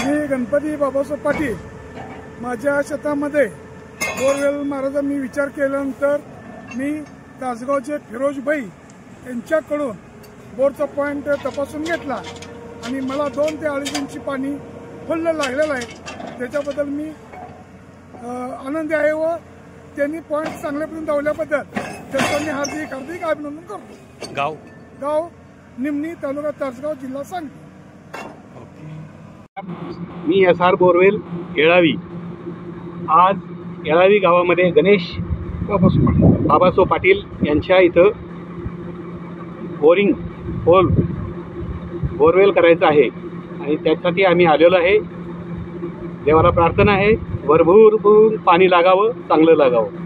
मी गणपती बाबासाहेब पाटील माझ्या शेतामध्ये बोरवेल मारायचा मी विचार केल्यानंतर मी तासगावचे फिरोज भाई यांच्याकडून बोरचा पॉईंट तपासून घेतला आणि मला 2 ते 2.5 इंची पाणी फुल्ल लागलेलं आहे। त्याच्याबद्दल मी आनंदी आहे व त्यांनी पॉईंट चांगल्यापर्यंत धावल्याबद्दल त्यांचं मी हार्दिक अभिनंदन करतो। गाव निमणी, तालुका तासगाव, जिल्हा सांगली। मी SR बोरवेल येळावी। आज येळावी गावामध्ये गणेश बाबासाहेब पाटील यांच्या इथं बोरवेल करायचं आहे आणि त्यासाठी आम्ही आलेलो आहे। देवाला प्रार्थना आहे भरपूर पाणी लागावं, चांगलं लागावं।